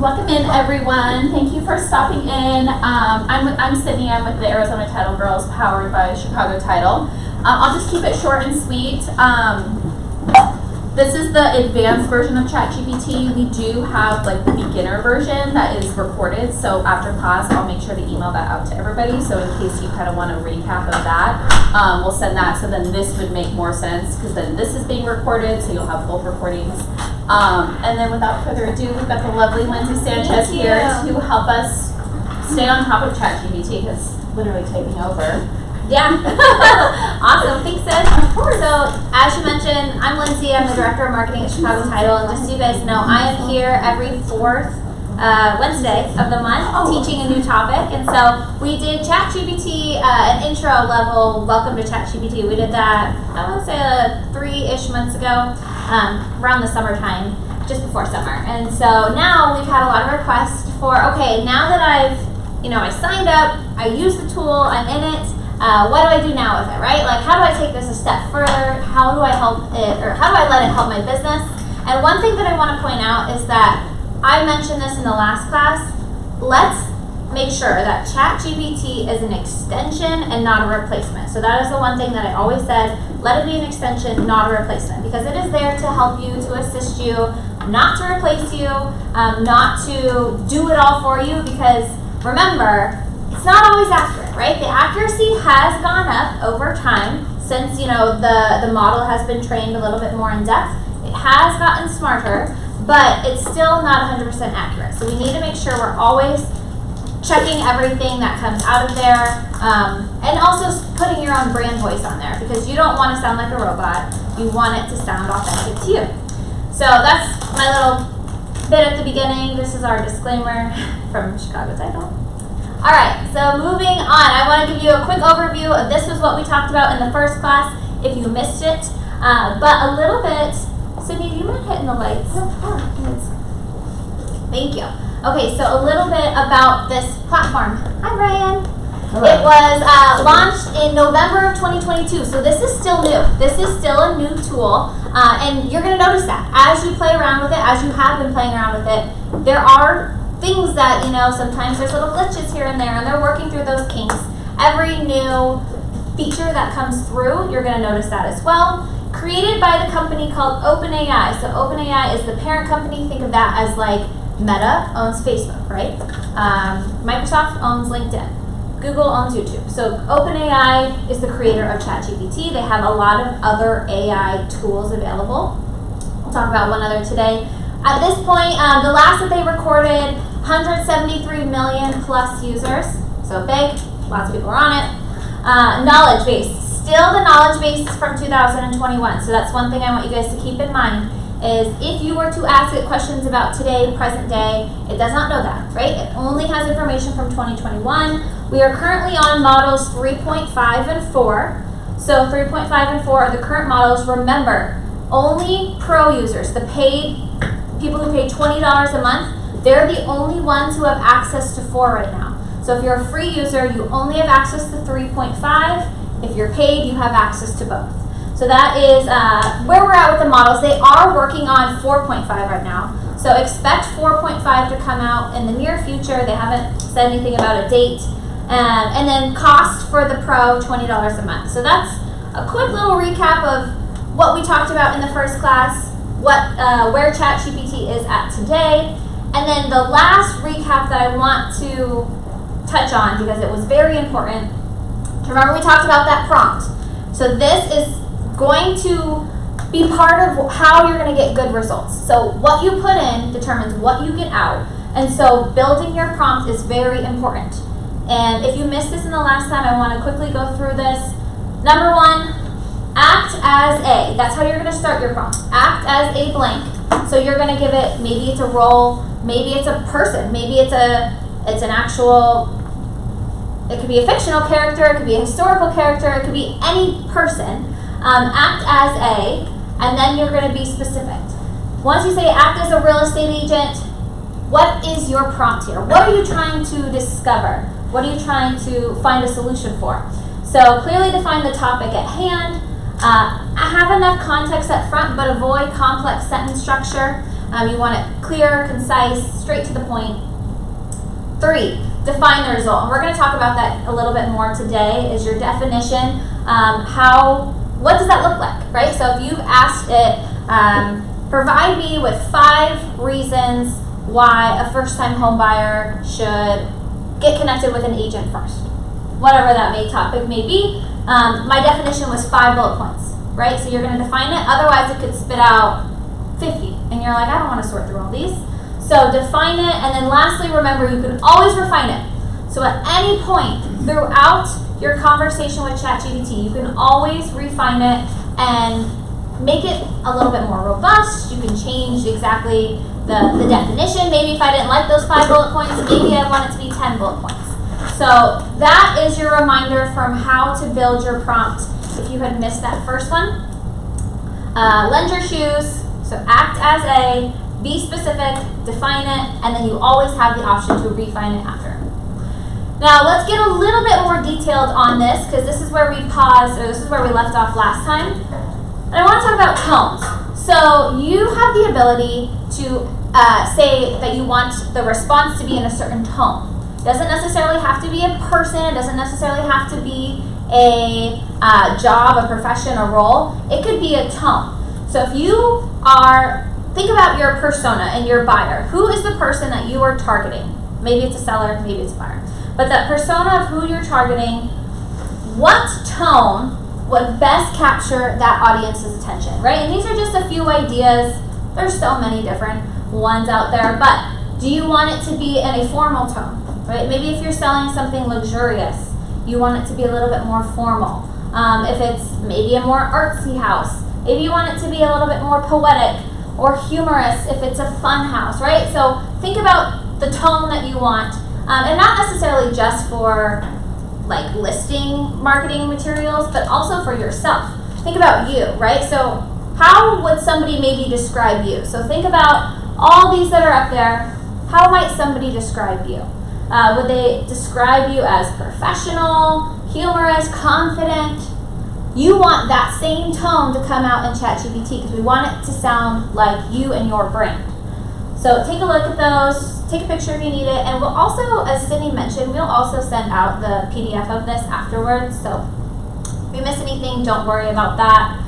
Welcome in, everyone. Thank you for stopping in. I'm Sydney. I'm with the Arizona Title Girls, powered by Chicago Title. I'll just keep it short and sweet. This is the advanced version of ChatGPT. We do have like the beginner version that is recorded. So after class, I'll make sure to email that out to everybody. So in case you kind of want a recap of that, we'll send that. So then this would make more sense because then this is being recorded. So you'll have both recordings. And then without further ado, we've got the lovely Lindsay Sanchez here to help us stay on top of ChatGPT because literally typing over. Yeah. Awesome. Thanks, Sid. Of course. So, as you mentioned, I'm Lindsay. I'm the Director of Marketing at Chicago Title. And just so you guys know, I am here every fourth Wednesday of the month teaching a new topic. And so, we did ChatGPT, an intro level, welcome to ChatGPT. We did that, I want to say 3-ish months ago, around the summertime, just before summer. And so, now we've had a lot of requests for, okay, now that I signed up, I use the tool, I'm in it. What do I do now with it, right? Like, how do I take this a step further? How do I help it, or how do I let it help my business? And one thing that I want to point out is that I mentioned this in the last class. Let's make sure that ChatGPT is an extension and not a replacement. So that is the one thing that I always said, let it be an extension, not a replacement, because it is there to help you, to assist you, not to replace you, not to do it all for you, because remember, it's not always accurate, right? The accuracy has gone up over time since, the model has been trained a little bit more in depth. It has gotten smarter, but it's still not 100% accurate. So we need to make sure we're always checking everything that comes out of there, and also putting your own brand voice on there, because you don't want to sound like a robot. You want it to sound authentic to you. So that's my little bit at the beginning. This is our disclaimer from Chicago Title. All right, so moving on, I want to give you a quick overview of this was what we talked about in the first class, if you missed it. But a little bit, Sydney, do you mind hitting the lights? Thank you. Okay, so a little bit about this platform. Hi, Ryan. Hello. It was launched in November of 2022, so this is still new. This is still a new tool, and you're going to notice that as you play around with it, as you have been playing around with it, there are things that, sometimes there's little glitches here and there, and they're working through those kinks. Every new feature that comes through, you're going to notice that as well. Created by the company called OpenAI. So OpenAI is the parent company. Think of that as like Meta owns Facebook, right? Microsoft owns LinkedIn. Google owns YouTube. So OpenAI is the creator of ChatGPT. They have a lot of other AI tools available. We'll talk about one other today. At this point, the last that they recorded, 173 million plus users. So big, lots of people are on it. Knowledge base. Still the knowledge base is from 2021. So that's one thing I want you guys to keep in mind is if you were to ask it questions about today, present day, it does not know that, right? It only has information from 2021. We are currently on models 3.5 and 4. So 3.5 and 4 are the current models. Remember, only pro users, the paid people who pay $20 a month, they're the only ones who have access to 4 right now. So if you're a free user, you only have access to 3.5. If you're paid, you have access to both. So that is where we're at with the models. They are working on 4.5 right now. So expect 4.5 to come out in the near future. They haven't said anything about a date. And then cost for the pro, $20 a month. So that's a quick little recap of what we talked about in the first class, where ChatGPT is at today. And then the last recap that I want to touch on, because it was very important, remember we talked about that prompt. So this is going to be part of how you're going to get good results. So what you put in determines what you get out. And so building your prompt is very important. And if you missed this in the last time, I want to quickly go through this. Number 1, act as a. That's how you're going to start your prompt. Act as a blank. So you're going to give it, maybe it's a role, maybe it's a person, maybe it's an actual, it could be a fictional character, it could be a historical character, it could be any person. Act as a, and then you're going to be specific. Once you say act as a real estate agent, what is your prompt here? What are you trying to discover? What are you trying to find a solution for? So clearly define the topic at hand. Have enough context up front, but avoid complex sentence structure. You want it clear, concise, straight to the point. 3, define the result. And we're going to talk about that a little bit more today, is your definition. What does that look like, right? So if you've asked it, provide me with 5 reasons why a first-time home buyer should get connected with an agent first. Whatever that topic may be. My definition was 5 bullet points, right? So you're going to define it. Otherwise, it could spit out 50. And you're like, I don't want to sort through all these. So define it. And then lastly, remember, you can always refine it. So at any point throughout your conversation with ChatGPT, you can always refine it and make it a little bit more robust. You can change exactly the definition. Maybe if I didn't like those 5 bullet points, maybe I want it to be 10 bullet points. So that is your reminder from how to build your prompt if you had missed that first one. Lend your shoes, so act as a, be specific, define it, and then you always have the option to refine it after. Now let's get a little bit more detailed on this, because this is where we paused, or this is where we left off last time. And I want to talk about tones. So you have the ability to say that you want the response to be in a certain tone. It doesn't necessarily have to be a person, it doesn't necessarily have to be a job, a profession, a role. It could be a tone. So if you think about your persona and your buyer. Who is the person that you are targeting? Maybe it's a seller, maybe it's a buyer. But that persona of who you're targeting, what tone would best capture that audience's attention, right? And these are just a few ideas. There's so many different ones out there, but do you want it to be in a formal tone, right? Maybe if you're selling something luxurious, you want it to be a little bit more formal. If it's maybe a more artsy house, maybe you want it to be a little bit more poetic or humorous if it's a fun house, right? So think about the tone that you want, and not necessarily just for like listing marketing materials, but also for yourself. Think about you, right? So how would somebody maybe describe you? So think about all these that are up there. How might somebody describe you? Would they describe you as professional, humorous, confident? You want that same tone to come out in ChatGPT because we want it to sound like you and your brand. So take a look at those, take a picture if you need it, and we'll also, as Sydney mentioned, we'll also send out the PDF of this afterwards. So if you miss anything, don't worry about that.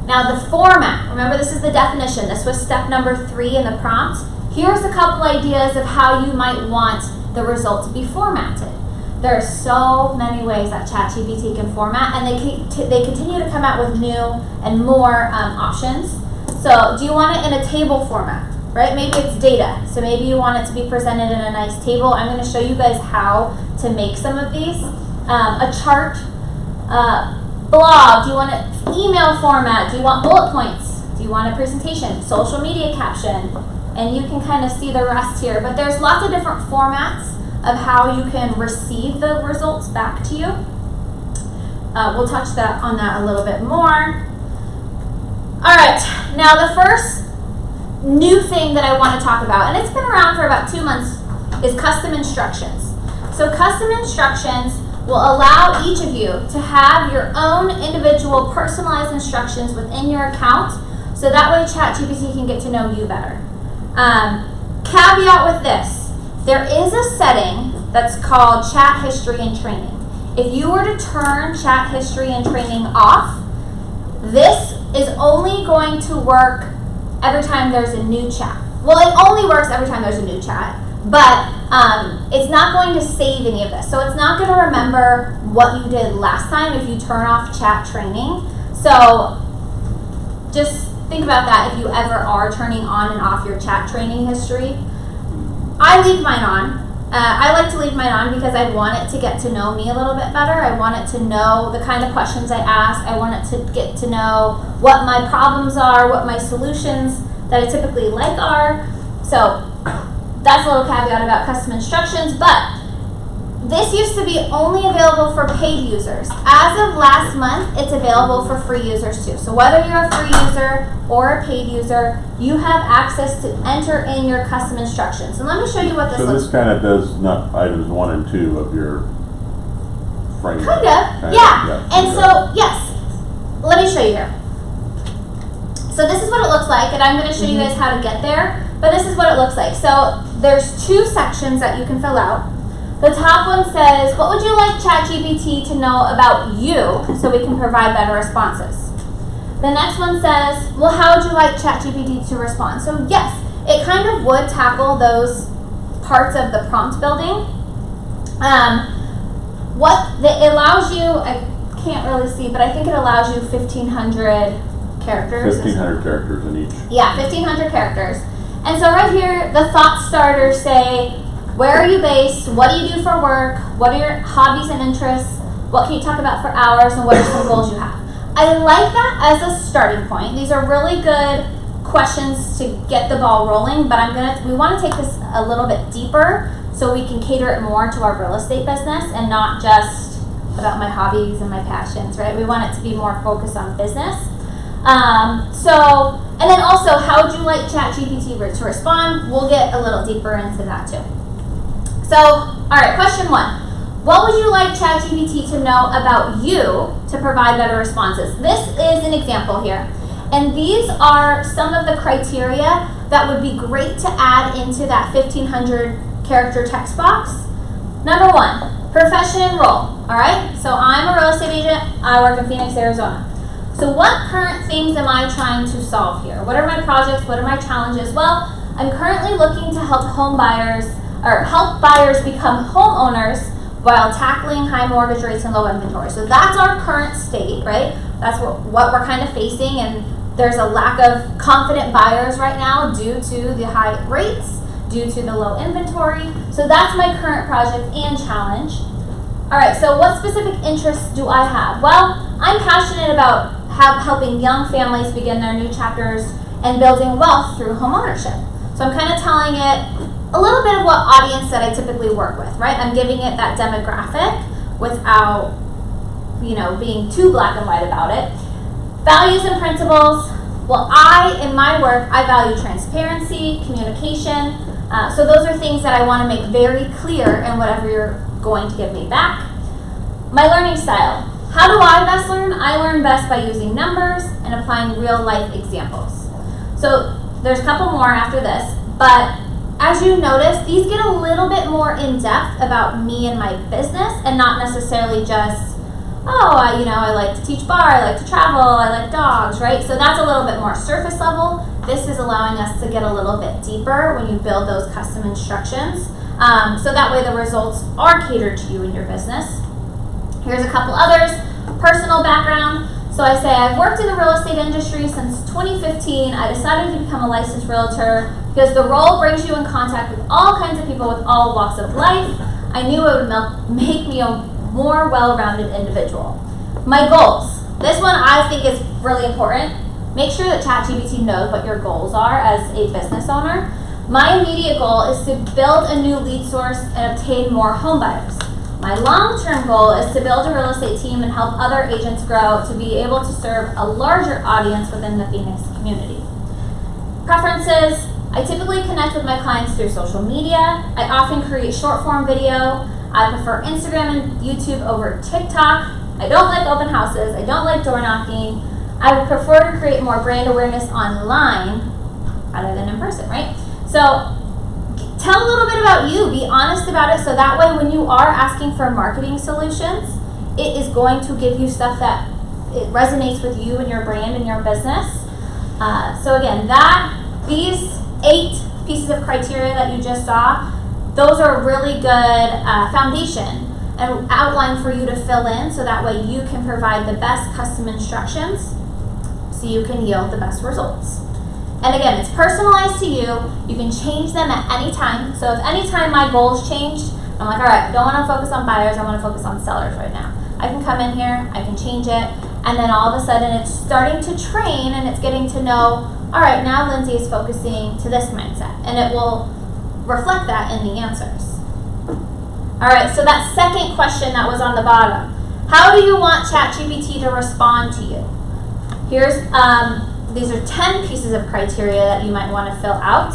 Now the format, remember this is the definition. This was step number 3 in the prompt. Here's a couple ideas of how you might want the result to be formatted. There are so many ways that ChatGPT can format, and they continue to come out with new and more options. So do you want it in a table format, right? Maybe it's data, so maybe you want it to be presented in a nice table. I'm going to show you guys how to make some of these. A chart, blog, do you want it email format? Do you want bullet points? Do you want a presentation? Social media caption? And you can kind of see the rest here, but there's lots of different formats of how you can receive the results back to you. We'll touch on that a little bit more. All right, now the first new thing that I want to talk about, and it's been around for about 2 months, is custom instructions. So custom instructions will allow each of you to have your own individual personalized instructions within your account, so that way ChatGPT can get to know you better. Caveat with this. There is a setting that's called chat history and training. If you were to turn chat history and training off, this is only going to work every time there's a new chat. Well, it only works every time there's a new chat, but it's not going to save any of this. So it's not going to remember what you did last time if you turn off chat training. So just think about that if you ever are turning on and off your chat training history. I leave mine on. I like to leave mine on because I want it to get to know me a little bit better. I want it to know the kind of questions I ask. I want it to get to know what my problems are, what my solutions that I typically like are. So that's a little caveat about custom instructions, but this used to be only available for paid users. As of last month, it's available for free users too. So whether you're a free user or a paid user, you have access to enter in your custom instructions. And let me show you what this looks like. So this kind of does not items 1 and 2 of your framework. Kind of, yeah. And so, yes, let me show you here. So this is what it looks like, and I'm going to show you guys how to get there, but this is what it looks like. So there's 2 sections that you can fill out. The top one says, what would you like ChatGPT to know about you so we can provide better responses? The next one says, well, how would you like ChatGPT to respond? So yes, it kind of would tackle those parts of the prompt building. It allows you, I can't really see, but I think it allows you 1,500 characters. 1,500 characters in each. Yeah, 1,500 characters. And so right here, the thought starters say, where are you based? What do you do for work? What are your hobbies and interests? What can you talk about for hours? And what are some goals you have? I like that as a starting point. These are really good questions to get the ball rolling, but we want to take this a little bit deeper so we can cater it more to our real estate business and not just about my hobbies and my passions, right? We want it to be more focused on business. And then also, how would you like ChatGPT to respond? We'll get a little deeper into that too. So, all right, question 1. What would you like ChatGPT to know about you to provide better responses? This is an example here. And these are some of the criteria that would be great to add into that 1,500 character text box. Number 1, profession and role. All right, so I'm a real estate agent. I work in Phoenix, Arizona. So what current things am I trying to solve here? What are my projects? What are my challenges? Well, I'm currently looking to help help buyers become homeowners while tackling high mortgage rates and low inventory. So that's our current state, right? That's what we're kind of facing, and there's a lack of confident buyers right now due to the high rates, due to the low inventory. So that's my current project and challenge. All right, so what specific interests do I have? Well, I'm passionate about helping young families begin their new chapters and building wealth through homeownership. So I'm kind of telling it a little bit of what audience that I typically work with, right? I'm giving it that demographic without, being too black and white about it. Values and principles. Well, in my work, I value transparency, communication. So those are things that I want to make very clear in whatever you're going to give me back. My learning style. How do I best learn? I learn best by using numbers and applying real life examples. So there's a couple more after this, but as you notice, these get a little bit more in depth about me and my business and not necessarily just, I like to teach bar, I like to travel, I like dogs, right? So that's a little bit more surface level. This is allowing us to get a little bit deeper when you build those custom instructions. So that way the results are catered to you in your business. Here's a couple others. Personal background. So I say I've worked in the real estate industry since 2015. I decided to become a licensed realtor because the role brings you in contact with all kinds of people with all walks of life. I knew it would make me a more well-rounded individual. My goals. This one I think is really important. Make sure that ChatGPT knows what your goals are as a business owner. My immediate goal is to build a new lead source and obtain more home buyers. My long-term goal is to build a real estate team and help other agents grow to be able to serve a larger audience within the Phoenix community. Preferences. I typically connect with my clients through social media. I often create short-form video. I prefer Instagram and YouTube over TikTok. I don't like open houses. I don't like door knocking. I would prefer to create more brand awareness online rather than in person, right? So tell a little bit about you. Be honest about it so that way when you are asking for marketing solutions, it is going to give you stuff that it resonates with you and your brand and your business. So again, these 8 pieces of criteria that you just saw, those are a really good foundation and outline for you to fill in so that way you can provide the best custom instructions so you can yield the best results. And again, it's personalized to you. You can change them at any time. So if any time my goals changed, I'm like, all right, I don't want to focus on buyers, I want to focus on sellers right now. I can come in here, I can change it, and then all of a sudden it's starting to train and it's getting to know, all right, now Lindsay is focusing to this mindset, and it will reflect that in the answers. All right, so that second question that was on the bottom, how do you want ChatGPT to respond to you? Here's, these are 10 pieces of criteria that you might want to fill out.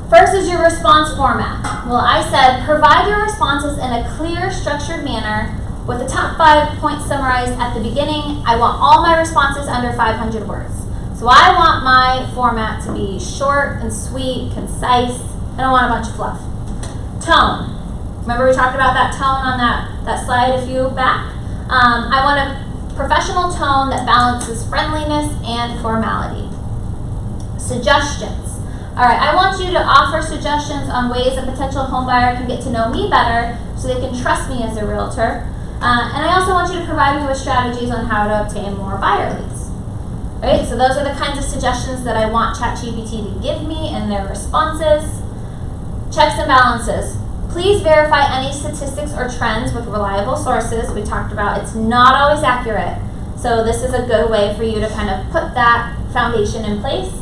First is your response format. Well, I said provide your responses in a clear, structured manner with the top 5 points summarized at the beginning. I want all my responses under 500 words. So So I want my format to be short and sweet, concise. I don't want a bunch of fluff. Tone. Remember we talked about that tone on that slide a few back? I want a professional tone that balances friendliness and formality. Suggestions. All right, I want you to offer suggestions on ways a potential home buyer can get to know me better so they can trust me as a realtor. And I also want you to provide me with strategies on how to obtain more buyer leads. Right, so those are the kinds of suggestions that I want ChatGPT to give me in their responses. Checks and balances. Please verify any statistics or trends with reliable sources. We talked about it's not always accurate. So this is a good way for you to kind of put that foundation in place.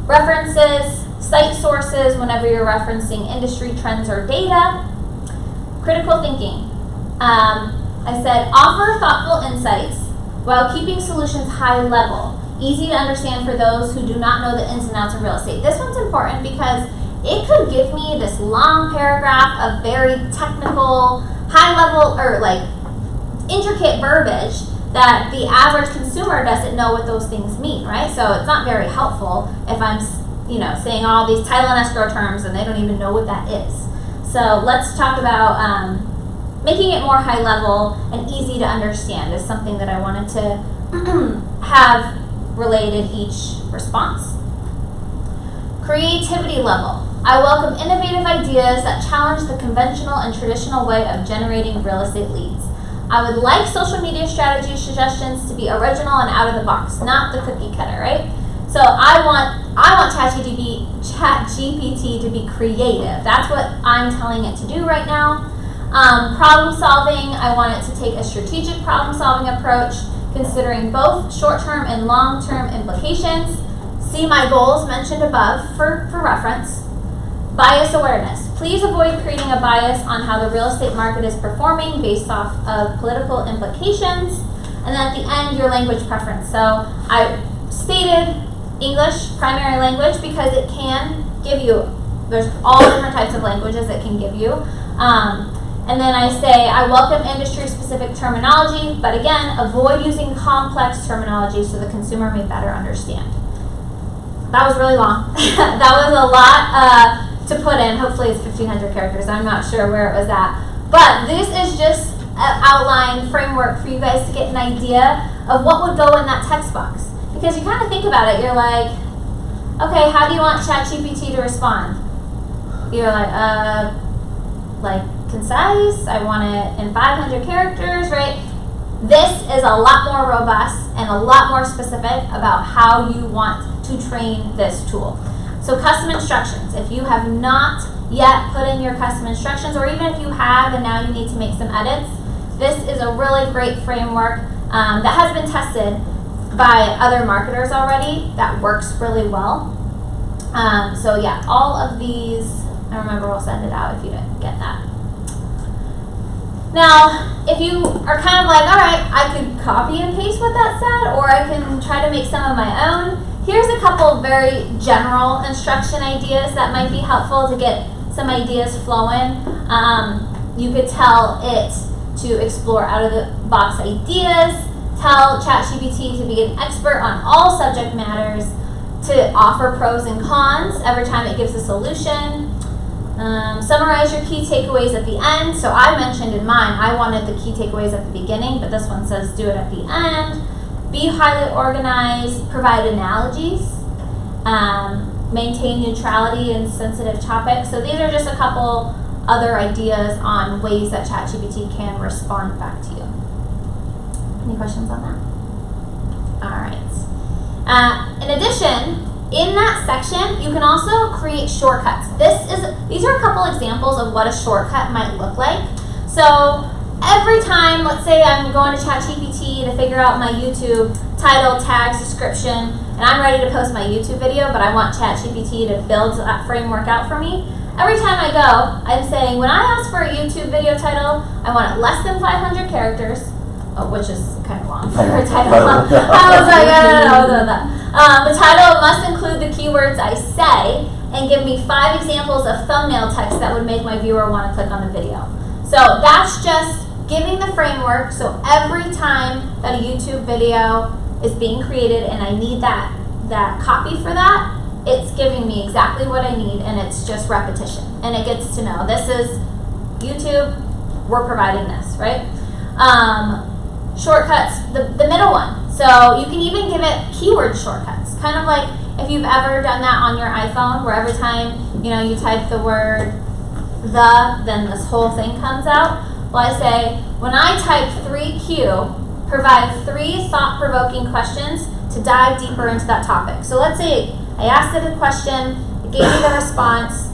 References, cite sources whenever you're referencing industry trends or data. Critical thinking. I said offer thoughtful insights while keeping solutions high level. Easy to understand for those who do not know the ins and outs of real estate. This one's important because it could give me this long paragraph of very technical, high level, or like intricate verbiage that the average consumer doesn't know what those things mean, right? So it's not very helpful if I'm, saying all these title and escrow terms and they don't even know what that is. So let's talk about making it more high level and easy to understand is something that I wanted to have related each response. Creativity level. I welcome innovative ideas that challenge the conventional and traditional way of generating real estate leads. I would like social media strategy suggestions to be original and out of the box, not the cookie cutter, right? So I want ChatGPT to be creative. That's what I'm telling it to do right now. Problem solving, I want it to take a strategic problem solving approach, considering both short-term and long-term implications. See my goals mentioned above for reference. Bias awareness. Please avoid creating a bias on how the real estate market is performing based off of political implications. And then at the end, your language preference. So I stated English, primary language, because it can give you, there's all different types of languages it can give you. And then I say, I welcome industry-specific terminology, but again, avoid using complex terminology so the consumer may better understand. That was really long. That was a lot to put in. Hopefully it's 1,500 characters. I'm not sure where it was at. But this is just an outline framework for you guys to get an idea of what would go in that text box. Because you kind of think about it, you're like, okay, how do you want ChatGPT to respond? You're like concise, I want it in 500 characters, right? This is a lot more robust and a lot more specific about how you want to train this tool. So custom instructions, if you have not yet put in your custom instructions, or even if you have and now you need to make some edits, this is a really great framework that has been tested by other marketers already that works really well. So yeah, all of these, I remember we'll send it out if you didn't get that. Now, if you are kind of like, all right, I could copy and paste what that said, or I can try to make some of my own. Here's a couple of very general instruction ideas that might be helpful to get some ideas flowing. You could tell it to explore out-of-the-box ideas, tell ChatGPT to be an expert on all subject matters, to offer pros and cons every time it gives a solution. Summarize your key takeaways at the end. So I mentioned in mine, I wanted the key takeaways at the beginning, but this one says do it at the end. Be highly organized, provide analogies, maintain neutrality in sensitive topics. So these are just a couple other ideas on ways that ChatGPT can respond back to you. Any questions on that? All right. In addition, in that section, you can also create shortcuts. These are a couple examples of what a shortcut might look like. So every time, let's say I'm going to ChatGPT to figure out my YouTube title, tags, description, and I'm ready to post my YouTube video, but I want ChatGPT to build that framework out for me. Every time I go, I'm saying, when I ask for a YouTube video title, I want it less than 500 characters, which is kind of long for a title. I was like, no. The title must include the keywords I say and give me 5 examples of thumbnail text that would make my viewer want to click on the video. So that's just giving the framework. So every time that a YouTube video is being created and I need that that copy for that, it's giving me exactly what I need, and it's just repetition. And it gets to know, this is YouTube, we're providing this, right? Shortcuts, the middle one. So you can even give it keyword shortcuts. Kind of like if you've ever done that on your iPhone, where every time, you type the word the, then this whole thing comes out. Well, I say, when I type 3Q, provide 3 thought-provoking questions to dive deeper into that topic. So let's say I asked it a question, it gave me the response.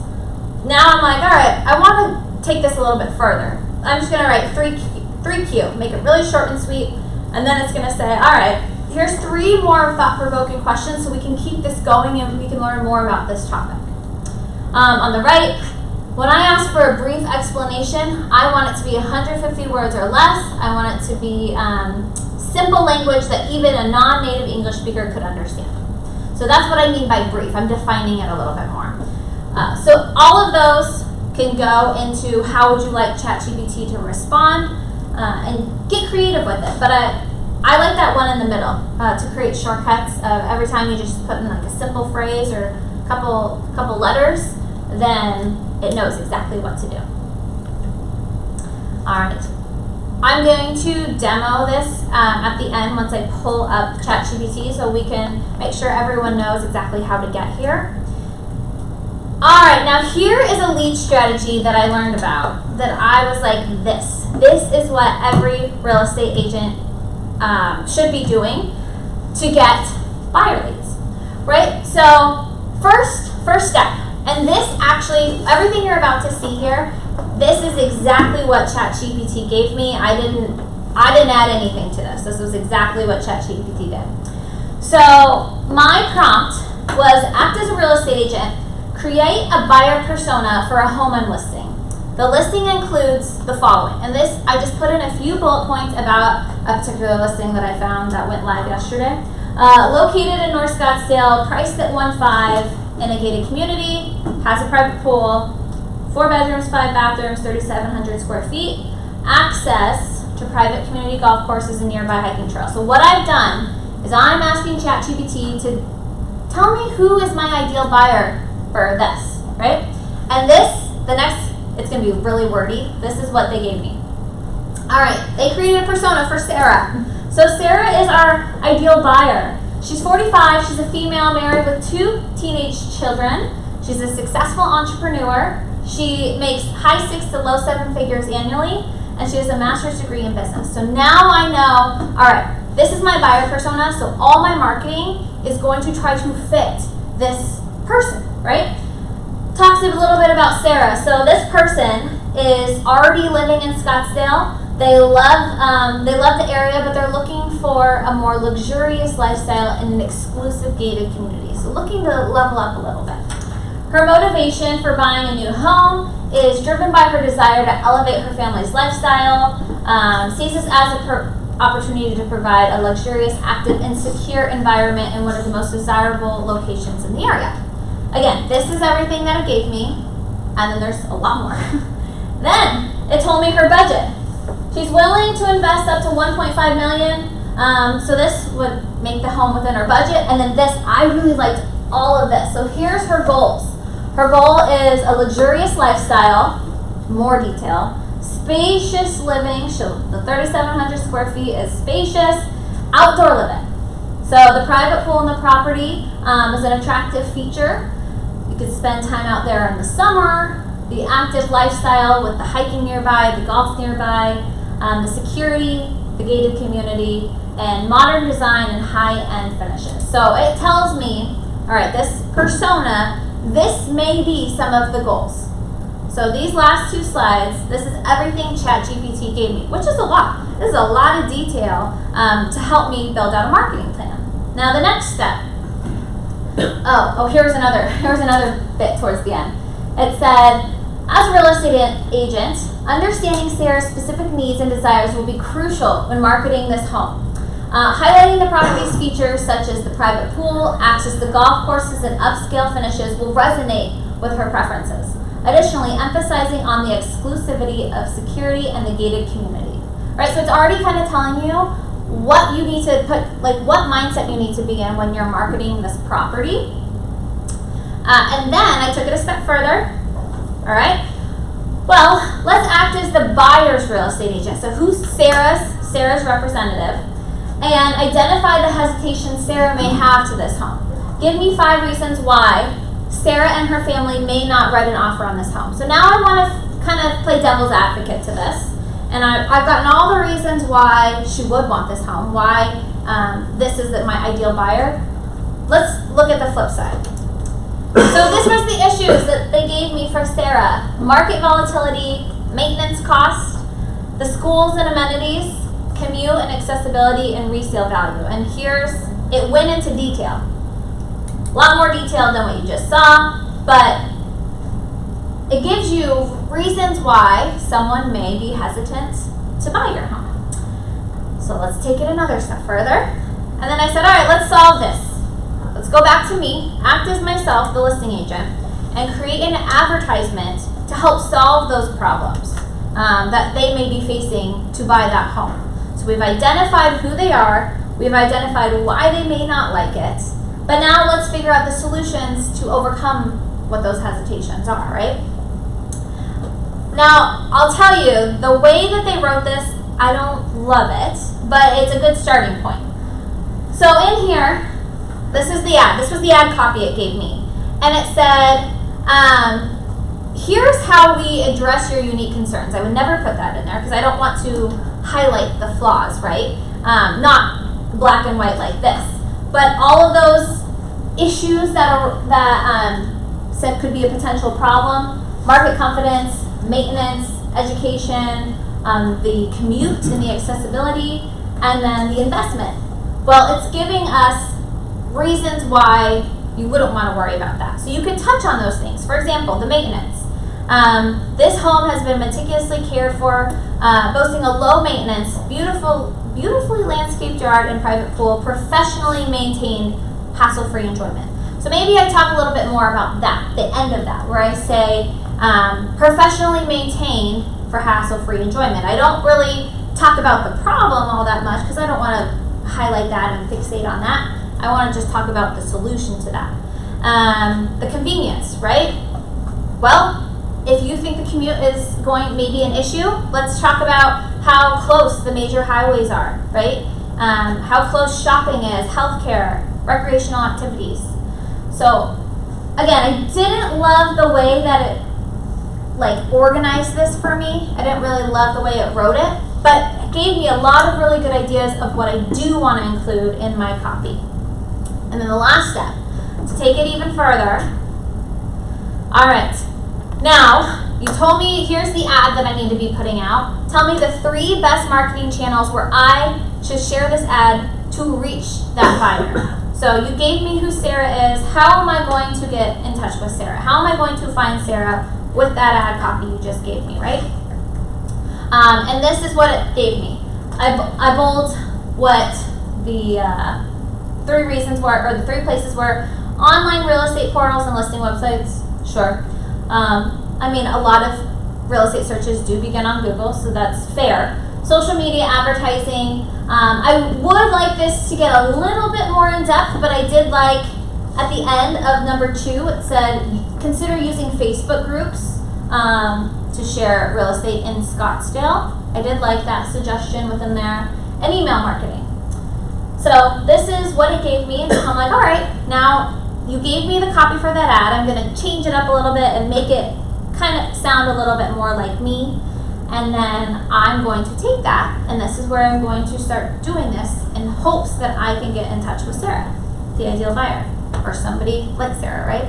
Now I'm like, all right, I want to take this a little bit further. I'm just going to write 3Q, make it really short and sweet, and then it's going to say, all right, here's 3 more thought-provoking questions so we can keep this going and we can learn more about this topic. On the right, when I ask for a brief explanation, I want it to be 150 words or less. I want it to be simple language that even a non-native English speaker could understand. So that's what I mean by brief. I'm defining it a little bit more. So all of those can go into how would you like ChatGPT to respond, and get creative with it. But I like that one in the middle to create shortcuts. Every time you just put in like a simple phrase or a couple letters, then it knows exactly what to do. All right. I'm going to demo this at the end once I pull up ChatGPT so we can make sure everyone knows exactly how to get here. All right, now here is a lead strategy that I learned about that I was like, this is what every real estate agent should be doing to get buyer leads, right? So first step, and this actually, everything you're about to see here, this is exactly what ChatGPT gave me. I didn't add anything to this. This was exactly what ChatGPT did. So my prompt was, act as a real estate agent, create a buyer persona for a home I'm listing. The listing includes the following, and this, I just put in a few bullet points about a particular listing that I found that went live yesterday. Located in North Scottsdale, priced at $1.5 in a gated community, has a private pool, 4 bedrooms, 5 bathrooms, 3,700 square feet, access to private community golf courses and nearby hiking trails. So what I've done is I'm asking ChatGPT to tell me who is my ideal buyer for this, right? And it's gonna be really wordy. This is what they gave me. All right, they created a persona for Sarah. So Sarah is our ideal buyer. She's 45, she's a female married with 2 teenage children. She's a successful entrepreneur. She makes high 6 to low 7 figures annually, and she has a master's degree in business. So now I know, all right, this is my buyer persona, so all my marketing is going to try to fit this person, right? Talks a little bit about Sarah. So this person is already living in Scottsdale. They love the area, but they're looking for a more luxurious lifestyle in an exclusive gated community. So looking to level up a little bit. Her motivation for buying a new home is driven by her desire to elevate her family's lifestyle, sees this as an opportunity to provide a luxurious, active, and secure environment in one of the most desirable locations in the area. Again, this is everything that it gave me, and then there's a lot more. Then it told me her budget. She's willing to invest up to $1.5 million, so this would make the home within her budget. And then this, I really liked all of this. So here's her goals. Her goal is a luxurious lifestyle, more detail, spacious living, the 3,700 square feet is spacious, outdoor living. So the private pool in the property is an attractive feature. You could spend time out there in the summer, the active lifestyle with the hiking nearby, the golf nearby, the security, the gated community, and modern design and high-end finishes. So it tells me, all right, this persona, this may be some of the goals. So these last 2 slides, this is everything ChatGPT gave me, which is a lot. This is a lot of detail to help me build out a marketing plan. Now the next step. Here's another bit towards the end. It said, as a real estate agent, understanding Sarah's specific needs and desires will be crucial when marketing this home. Highlighting the property's features such as the private pool, access to golf courses, and upscale finishes will resonate with her preferences. Additionally, emphasizing on the exclusivity of security and the gated community. Right, so it's already kind of telling you what you need to put, like what mindset you need to be in when you're marketing this property. And then I took it a step further. All right. Well, let's act as the buyer's real estate agent. So who's Sarah's representative, and identify the hesitation Sarah may have to this home. Give me 5 reasons why Sarah and her family may not write an offer on this home. So now I want to kind of play devil's advocate to this. And I've gotten all the reasons why she would want this home, why this is my ideal buyer. Let's look at the flip side. So this was the issues that they gave me for Sarah. Market volatility, maintenance cost, the schools and amenities, commute and accessibility, and resale value. And it went into detail. A lot more detail than what you just saw, but it gives you reasons why someone may be hesitant to buy your home. So let's take it another step further. And then I said, all right, let's solve this. Let's go back to me, act as myself, the listing agent, and create an advertisement to help solve those problems that they may be facing to buy that home. So we've identified who they are, we've identified why they may not like it, but now let's figure out the solutions to overcome what those hesitations are, right? Now, I'll tell you, the way that they wrote this, I don't love it, but it's a good starting point. So in here, this is the ad. This was the ad copy it gave me. And it said, here's how we address your unique concerns. I would never put that in there because I don't want to highlight the flaws, right? Not black and white like this. But all of those issues that said could be a potential problem: market confidence, maintenance, education, the commute and the accessibility, and then the investment. Well, it's giving us reasons why you wouldn't want to worry about that. So you can touch on those things. For example, the maintenance. This home has been meticulously cared for, boasting a low maintenance, beautifully landscaped yard and private pool, professionally maintained, hassle-free enjoyment. So maybe I talk a little bit more about that, the end of that, where I say professionally maintained for hassle-free enjoyment. I don't really talk about the problem all that much because I don't want to highlight that and fixate on that. I want to just talk about the solution to that. The convenience, right? Well, if you think the commute is maybe an issue, let's talk about how close the major highways are, right? How close shopping is, healthcare, recreational activities. So, again, I didn't love the way that it organized this for me. I didn't really love the way it wrote it, but it gave me a lot of really good ideas of what I do want to include in my copy. And then the last step, to take it even further. All right, now you told me here's the ad that I need to be putting out. Tell me the 3 best marketing channels where I should share this ad to reach that buyer. So you gave me who Sarah is. How am I going to get in touch with Sarah? How am I going to find Sarah with that ad copy you just gave me, right? And this is what it gave me. I bold what the 3 reasons were, or the 3 places were: online real estate portals and listing websites. Sure. I mean, a lot of real estate searches do begin on Google, so that's fair. Social media advertising. I would like this to get a little bit more in depth, but I did like at the end of number 2, it said consider using Facebook groups to share real estate in Scottsdale. I did like that suggestion within there. And email marketing. So this is what it gave me. So I'm like, all right, now you gave me the copy for that ad. I'm going to change it up a little bit and make it kind of sound a little bit more like me. And then I'm going to take that, and this is where I'm going to start doing this in hopes that I can get in touch with Sarah, the ideal buyer, or somebody like Sarah, right?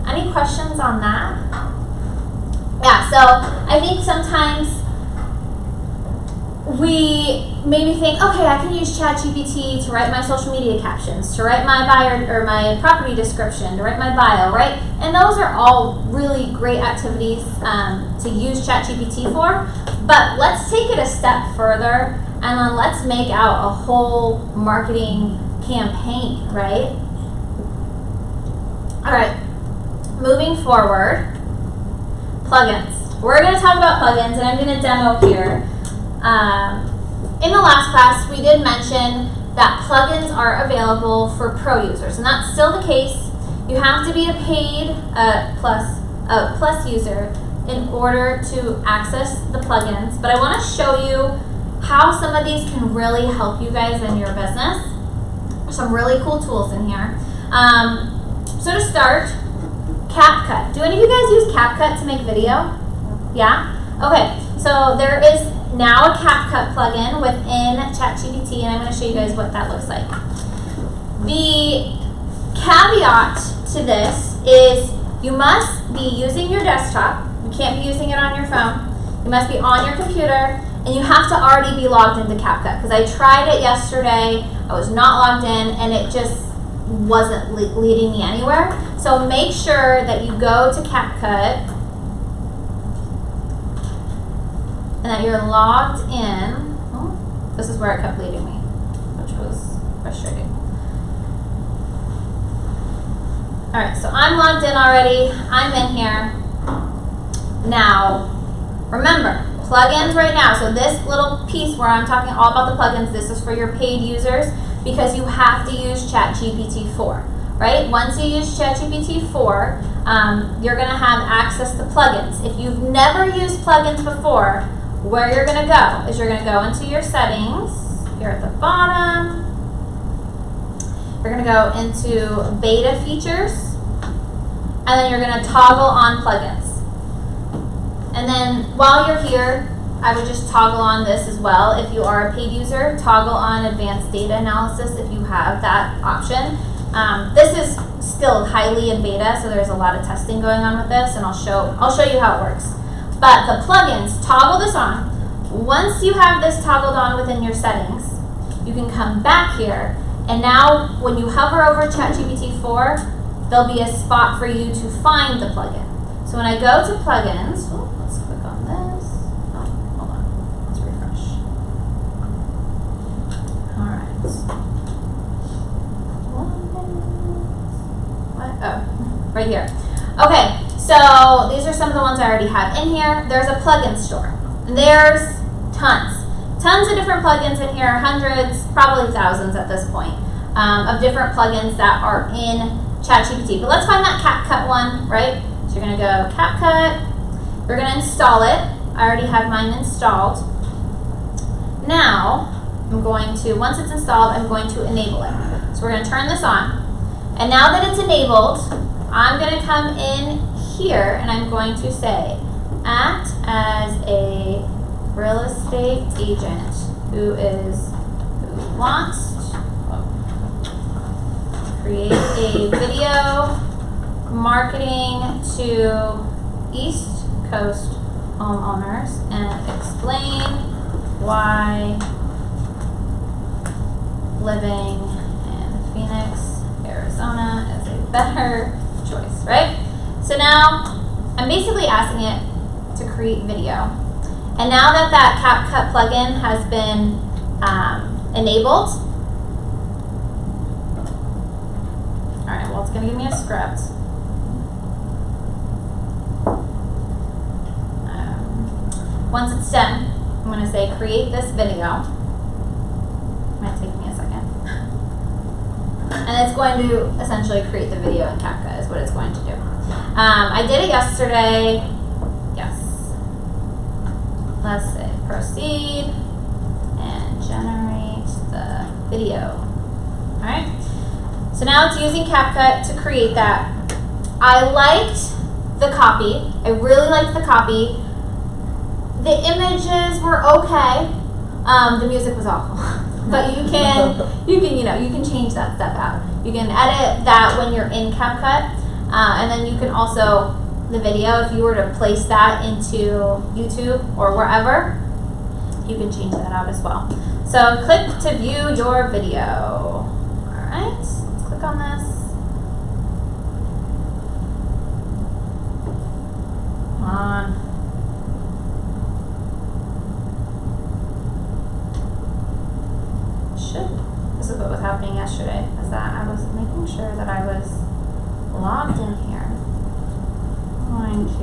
Any questions on that? Yeah, so I think sometimes we maybe think, okay, I can use ChatGPT to write my social media captions, to write my buyer or my property description, to write my bio, right? And those are all really great activities to use ChatGPT for. But let's take it a step further and then let's make out a whole marketing campaign, right? All right, moving forward, plugins. We're going to talk about plugins, and I'm going to demo here. in the last class, we did mention that plugins are available for pro users, and that's still the case. You have to be a paid plus user in order to access the plugins, but I want to show you how some of these can really help you guys in your business. There's some really cool tools in here. So to start, CapCut. Do any of you guys use CapCut to make video? Yeah? Okay, so there is now a CapCut plugin within ChatGPT, and I'm going to show you guys what that looks like. The caveat to this is you must be using your desktop. You can't be using it on your phone. You must be on your computer, and you have to already be logged into CapCut, because I tried it yesterday. I was not logged in, and it just wasn't leading me anywhere. So make sure that you go to CapCut and that you're logged in. Oh, this is where it kept leading me, which was frustrating. Alright, so I'm logged in already. I'm in here. Now, remember, plugins right now. So this little piece where I'm talking all about the plugins, this is for your paid users, because you have to use ChatGPT 4, right? Once you use ChatGPT 4, you're going to have access to plugins. If you've never used plugins before, where you're going to go is you're going to go into your settings here at the bottom. You're going to go into beta features, and then you're going to toggle on plugins. And then while you're here, I would just toggle on this as well. If you are a paid user, toggle on advanced data analysis if you have that option. This is still highly in beta, so there's a lot of testing going on with this, and I'll show you how it works. But the plugins, toggle this on. Once you have this toggled on within your settings, you can come back here, and now when you hover over ChatGPT 4, there'll be a spot for you to find the plugin. So when I go to plugins, let's click on this. Oh, hold on, let's refresh. All right. What? Oh, right here. Okay, so these are some of the ones I already have in here. There's a plugin store. There's tons of different plugins in here, hundreds, probably thousands at this point, of different plugins that are in ChatGPT. But let's find that CapCut one, right? So you're going to go CapCut. You're going to install it. I already have mine installed. Now, I'm going to, once it's installed, I'm going to enable it. So we're going to turn this on. And now that it's enabled, I'm going to come in here and I'm going to say, act as a real estate agent who wants to create a video marketing to East Coast homeowners and explain why living in Phoenix, Arizona is a better choice, right? So now I'm basically asking it to create video. And now that that CapCut plugin has been enabled, all right, well, it's going to give me a script. Once it's done, I'm going to say create this video. It might take me a second. And it's going to essentially create the video in CapCut is what it's going to do. I did it yesterday. Yes. Let's say proceed and generate the video. Alright. So now it's using CapCut to create that. I liked the copy. I really liked the copy. The images were okay. The music was awful. But you can change that stuff out. You can edit that when you're in CapCut. And then you can also, the video, if you were to place that into YouTube or wherever, you can change that out as well. So click to view your video. Alright, let's click on this. Come on. This is what was happening yesterday, is that I was making sure that I was logged in here. I'm going to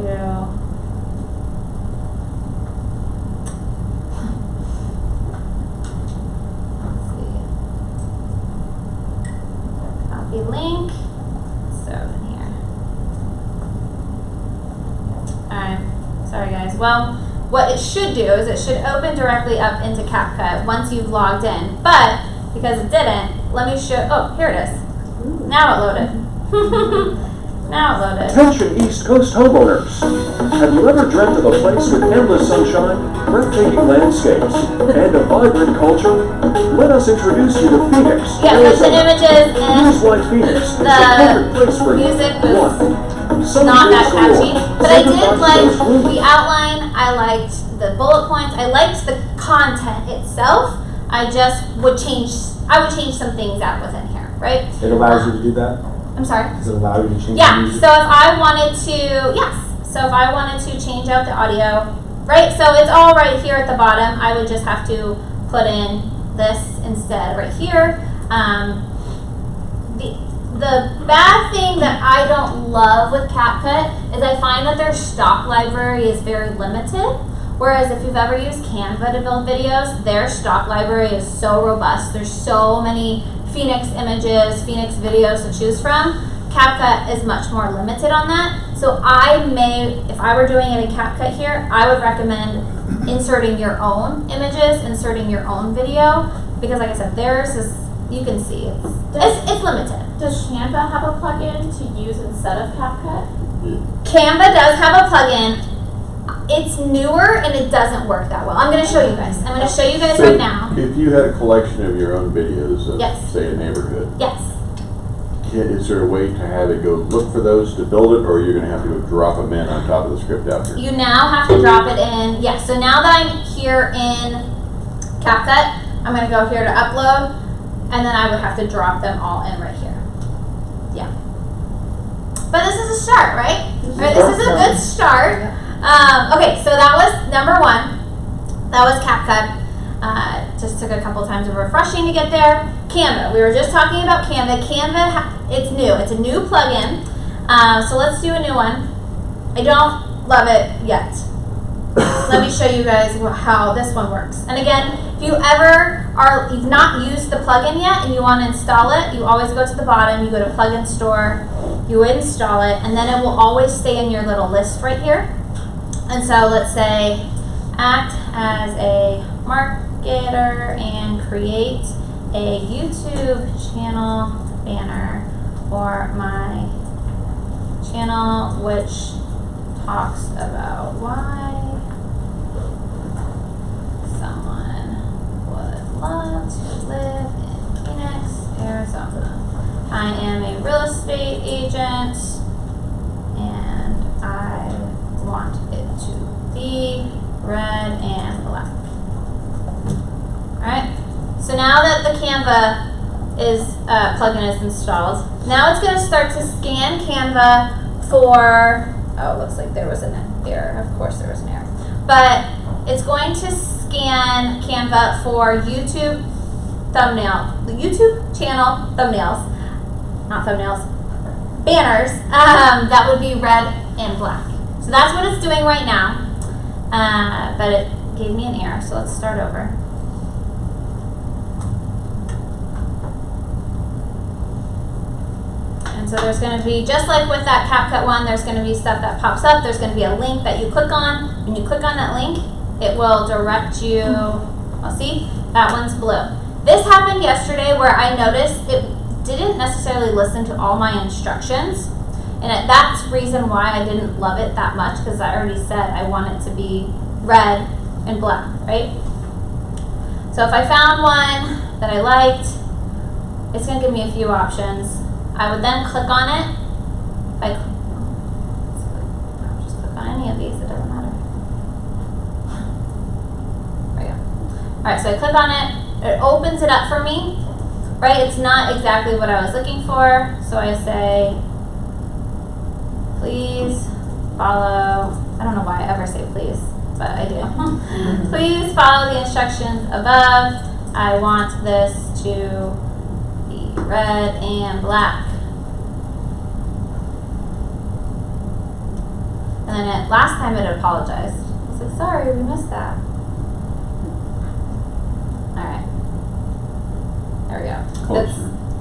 Well, what it should do is it should open directly up into CapCut once you've logged in. But because it didn't, let me show. Oh, here it is. Now it loaded. Now it loaded. Attention East Coast homeowners. Have you ever dreamt of a place with endless sunshine, breathtaking landscapes, and a vibrant culture? Let us introduce you to Phoenix, Yeah, there's the Arizona. images Here's and why Phoenix is the the perfect place for you. music was 1. not that catchy. But I did like the the outline. I liked the bullet points. I liked the content itself. I just would change. I would change some things out within here, right? It allows you to do that? I'm sorry. Does it allow you to change the Yeah. music? So if I wanted to, yes. So if I wanted to change out the audio, right? So it's all right here at the bottom. I would just have to put in this instead right here. The bad thing that I don't love with CapCut is I find that their stock library is very limited. Whereas if you've ever used Canva to build videos, their stock library is so robust. There's so many Phoenix images, Phoenix videos to choose from. CapCut is much more limited on that. So if I were doing it in CapCut here, I would recommend inserting your own images, inserting your own video, because like I said, theirs is, you can see, it's limited. Does Canva have a plugin to use instead of CapCut? Canva does have a plugin. It's newer and it doesn't work that well. I'm going to show you guys. I'm going to show you guys right now. If you had a collection of your own videos of, Yes. say, a neighborhood, Yes. is there a way to have it go look for those to build it, or you're going to have to go drop them in on top of the script after? You now have to drop it in. Yes. So now that I'm here in CapCut, I'm going to go here to upload, and then I would have to drop them all in right here. Yeah. But this is a start, right? Right, this is a good start. Okay, so that was number 1. That was CapCut. Just took a couple times of refreshing to get there. Canva. We were just talking about Canva. Canva, it's new. It's a new plugin. So let's do a new one. I don't love it yet. Let me show you guys how this one works. And again, if you've not used the plugin yet and you want to install it, you always go to the bottom, you go to plugin store, you install it, and then it will always stay in your little list right here. And so let's say act as a marketer and create a YouTube channel banner for my channel which talks about why someone would love to live in Phoenix, Arizona. I am a real estate agent and I want it to be red and black. Alright, so now that the Canva plugin is installed, now it's going to start to scan Canva for, oh, looks like there was an error. Of course there was an error. But it's going to scan Canva for YouTube channel thumbnails, not thumbnails, banners, that would be red and black. So that's what it's doing right now, but it gave me an error, so let's start over. And so there's going to be, just like with that CapCut one, there's going to be stuff that pops up. There's going to be a link that you click on. When you click on that link, it will direct you, well, see, that one's blue. This happened yesterday where I noticed it didn't necessarily listen to all my instructions. And that's the reason why I didn't love it that much, because I already said I want it to be red and black, right? So if I found one that I liked, it's going to give me a few options. I would then click on it. I'll just click on any of these, it doesn't matter. There we go. Alright, so I click on it, it opens it up for me, right? It's not exactly what I was looking for, so I say, please follow, I don't know why I ever say please, but I do. Please follow the instructions above. I want this to be red and black. And then last time it apologized. I was like, sorry, we missed that. Alright. There we go. That's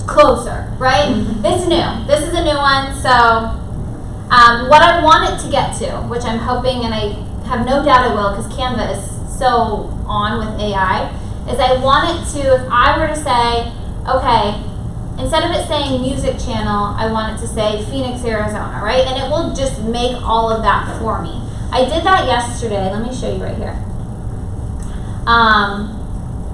closer, right? It's new. This is a new one, so what I want it to get to, which I'm hoping and I have no doubt it will, because Canva is so on with AI, is I want it to, if I were to say, okay, instead of it saying music channel, I want it to say Phoenix, Arizona, right? And it will just make all of that for me. I did that yesterday. Let me show you right here.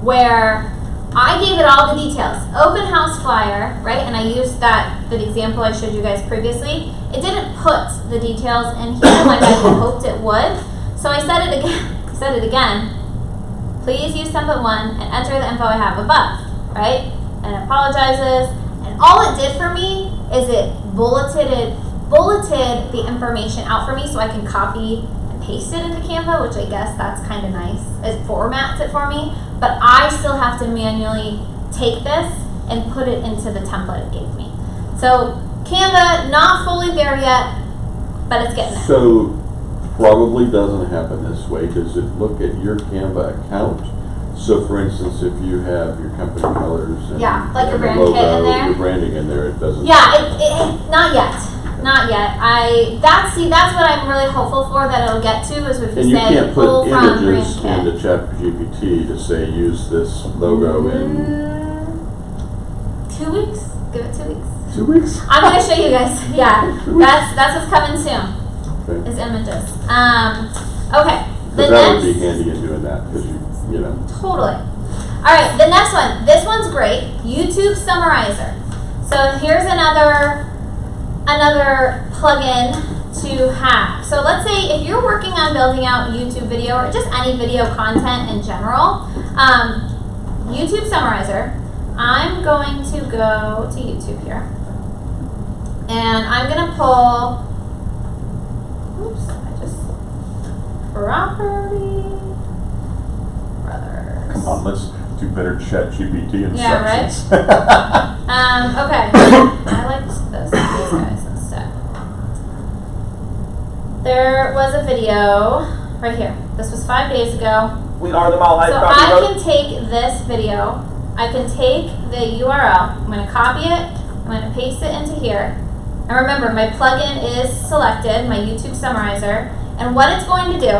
Where I gave it all the details. Open house flyer, right? And I used the example I showed you guys previously. It didn't put the details in here like I had hoped it would. So I said it again. Please use template 1 and enter the info I have above, right? And it apologizes. And all it did for me is it bulleted the information out for me so I can copy and paste it into Canva, which I guess that's kind of nice. It formats it for me, but I still have to manually take this and put it into the template it gave me. So Canva, not fully there yet, but it's getting there. So probably doesn't happen this way. Does it look at your Canva account? So for instance, if you have your company colors and, Yeah, like your and brand the logo, kit in there. your branding in there, it doesn't. Yeah, it not yet. Not yet. That's what I'm really hopeful for that it'll get to, is if And you you say can't pull put from brand images kit. into ChatGPT to say use this logo in 2 weeks. Give it 2 weeks. 2 weeks. I'm gonna show you guys. Yeah, that's what's coming soon. Okay. Is images. Okay. The Because that would be next. handy in doing that, because you know. Totally. All right. The next one. This one's great. YouTube Summarizer. So here's another plugin to have. So let's say if you're working on building out YouTube video or just any video content in general, YouTube Summarizer, I'm going to go to YouTube here. And I'm going to pull, property brothers. Come on, let's do better ChatGPT instructions. Yeah, right? Okay. I like these guys instead. There was a video right here. This was 5 days ago. We are the Mile High So Property I Road. can take this video, I can take the URL, I'm going to copy it, I'm going to paste it into here. And remember, my plugin is selected, my YouTube Summarizer. And what it's going to do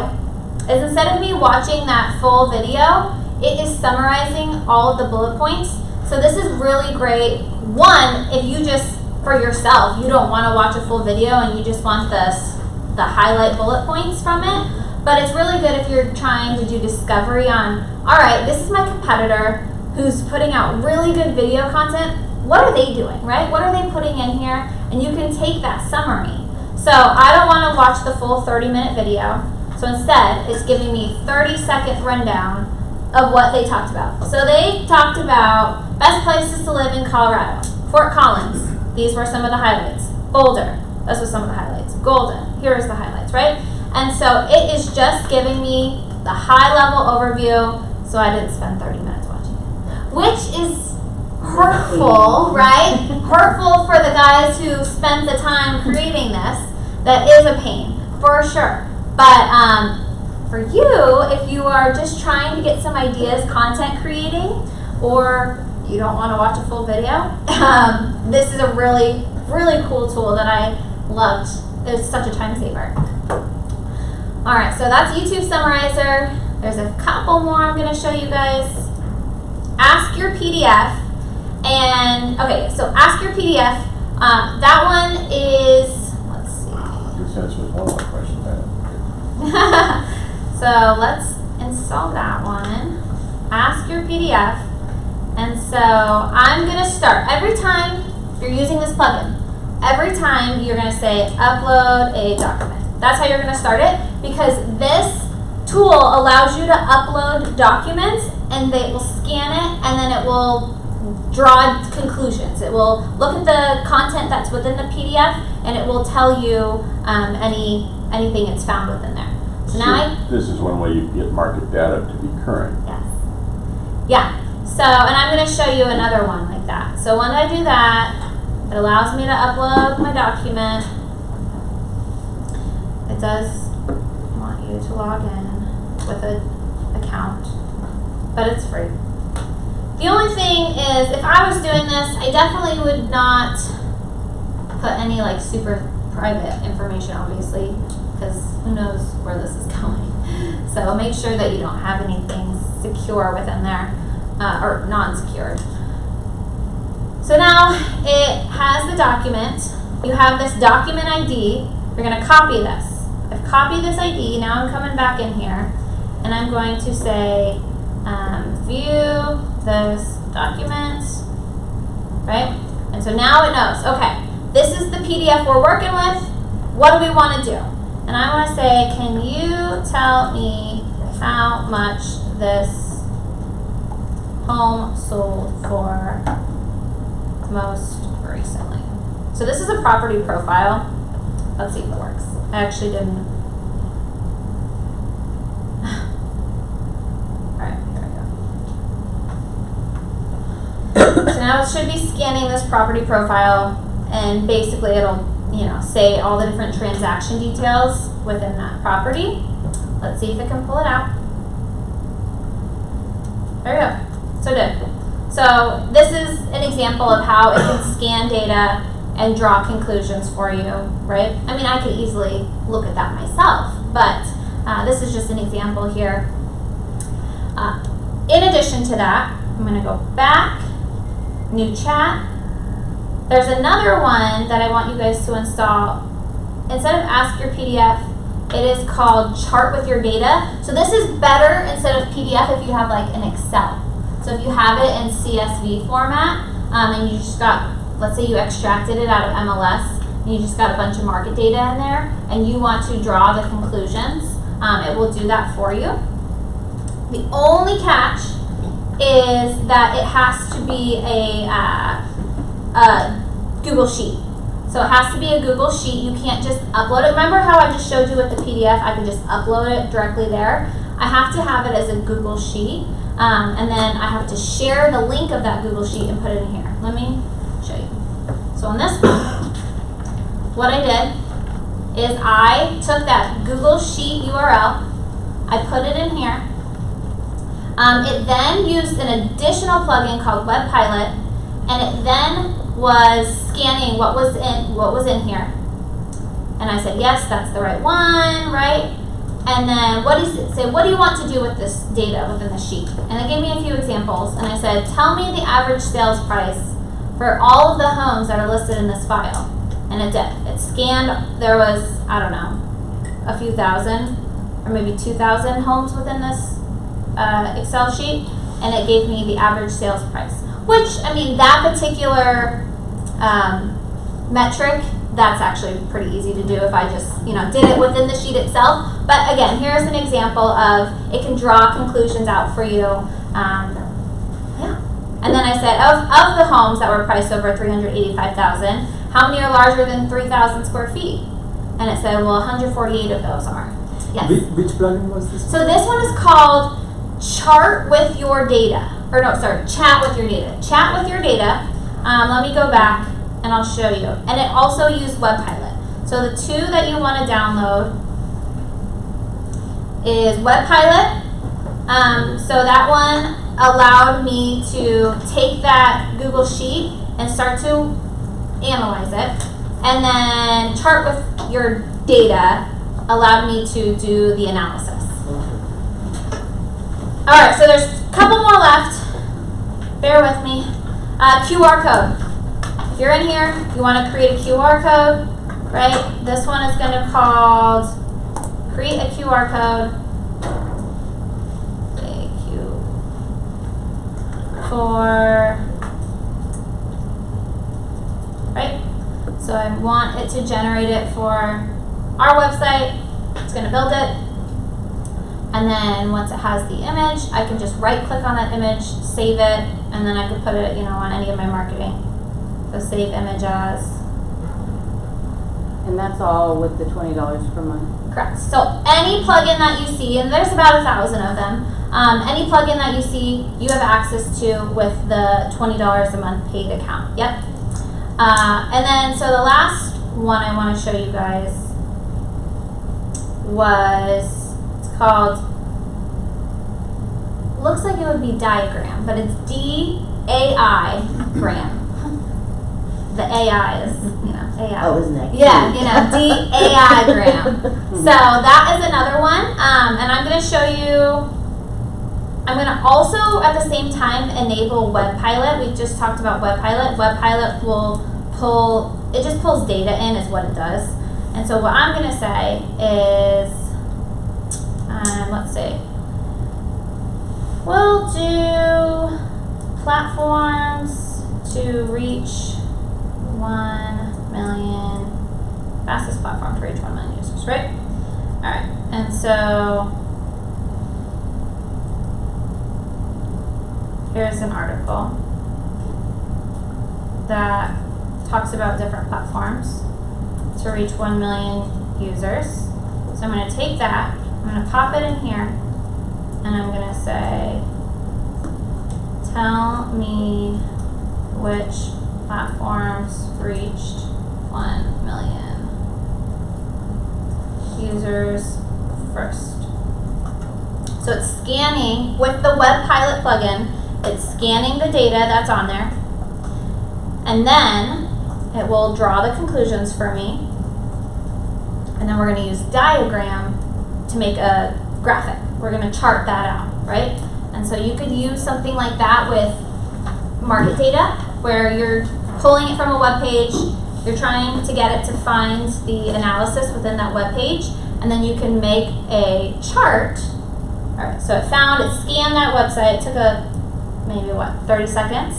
is, instead of me watching that full video, it is summarizing all of the bullet points. So this is really great. One, if you just, for yourself, you don't want to watch a full video and you just want the highlight bullet points from it. But it's really good if you're trying to do discovery on, all right, this is my competitor who's putting out really good video content. What are they doing, right? What are they putting in here? And you can take that summary. So I don't want to watch the full 30-minute video. So instead, it's giving me 30-second rundown of what they talked about. So they talked about best places to live in Colorado. Fort Collins, these were some of the highlights. Boulder, those were some of the highlights. Golden, here's the highlights, right? And so it is just giving me the high-level overview, so I didn't spend 30 minutes watching it. Which is hurtful, right? Hurtful for the guys who spent the time creating this. That is a pain, for sure. But for you, if you are just trying to get some ideas content creating, or you don't want to watch a full video, this is a really, really cool tool that I loved. It's such a time saver. All right, so that's YouTube Summarizer. There's a couple more I'm going to show you guys. Ask Your PDF. And, okay, so Ask Your PDF. That one is, let's see. This answers one of my questions. So let's install that one. Ask Your PDF. And so I'm going to start. Every time you're using this plugin, every time you're going to say upload a document. That's how you're going to start it, because this tool allows you to upload documents and they will scan it and then it will draw conclusions. It will look at the content that's within the PDF and it will tell you anything it's found within there. So now this is one way you get market data to be current. Yes. Yeah. So, and I'm going to show you another one like that. So when I do that, it allows me to upload my document. It does want you to log in with an account, but it's free. The only thing is, if I was doing this, I definitely would not put any like super private information, obviously, because who knows where this is going. So make sure that you don't have anything secure within there, or non-secured. So now it has the document. You have this document ID. You're going to copy this. I've copied this ID. Now I'm coming back in here, and I'm going to say, view this document, right? And so now it knows, okay, this is the PDF we're working with. What do we want to do? And I want to say, can you tell me how much this home sold for most recently? So this is a property profile. Let's see if it works. I actually didn't. Alright, here we go. So now it should be scanning this property profile, and basically it'll, say all the different transaction details within that property. Let's see if it can pull it out. There we go. So it did. So this is an example of how it can scan data and draw conclusions for you, right? I mean, I could easily look at that myself, but this is just an example here. In addition to that, I'm going to go back, new chat. There's another one that I want you guys to install. Instead of Ask Your PDF, it is called Chart with Your Data. So this is better instead of PDF if you have like an Excel. So if you have it in CSV format, and you just got, let's say you extracted it out of MLS, and you just got a bunch of market data in there, and you want to draw the conclusions, it will do that for you. The only catch is that it has to be a Google Sheet. So it has to be a Google Sheet. You can't just upload it. Remember how I just showed you with the PDF? I can just upload it directly there. I have to have it as a Google Sheet, and then I have to share the link of that Google Sheet and put it in here. Let me show you. So on this one, what I did is I took that Google Sheet URL, I put it in here. It then used an additional plugin called Web Pilot, and it then was scanning what was in here. And I said, yes, that's the right one, right? And then what does it say? What do you want to do with this data within the sheet? And it gave me a few examples, and I said, tell me the average sales price for all of the homes that are listed in this file. And it did. It scanned, there was, I don't know, a few thousand, or maybe 2,000 homes within this Excel sheet, and it gave me the average sales price. Which, I mean, that particular metric, that's actually pretty easy to do if I just, did it within the sheet itself. But again, here's an example of it can draw conclusions out for you. Yeah. And then I said, of the homes that were priced over $385,000, how many are larger than 3,000 square feet? And it said, well, 148 of those are. Yes. Which plugin was this? So this one is called Chart with Your Data. Chat with Your Data. Chat with Your Data. Let me go back and I'll show you. And it also used Web Pilot. So the two that you want to download is Web Pilot. So that one allowed me to take that Google Sheet and start to analyze it. And then Chart with Your Data allowed me to do the analysis. All right, so there's a couple more left. Bear with me. QR code. If you're in here, you want to create a QR code, right? This one is going to called create a QR code. Right? So I want it to generate it for our website. It's going to build it. And then once it has the image, I can just right click on that image, save it, and then I can put it, on any of my marketing. So save image as. And that's all with the $20 per month? Correct. So any plugin that you see, and there's about 1,000 of them, any plugin that you see, you have access to with the $20 a month paid account. Yep. And then, so the last one I want to show you guys was, it's called, looks like it would be diagram, but it's DAI gram. the AI is, AI. Oh, isn't that Yeah, cute? D-A-I-gram. So that is another one. And I'm going to show you, I'm going to also at the same time enable Web Pilot. We just talked about Web Pilot. Web Pilot will pull, it just pulls data in is what it does. And so what I'm going to say is, let's see, we'll do platforms to reach 1 million, fastest platform to reach 1 million users, right? All right, and so here's an article that talks about different platforms to reach 1 million users. So I'm going to take that, I'm going to pop it in here, and I'm going to say, tell me which platforms reached 1 million users first. So it's scanning with the Web Pilot plugin, it's scanning the data that's on there, and then it will draw the conclusions for me, and then we're going to use diagram to make a graphic. We're going to chart that out, right? And so you could use something like that with market data, where you're pulling it from a web page, you're trying to get it to find the analysis within that web page, and then you can make a chart. All right, so it scanned that website, it took maybe 30 seconds,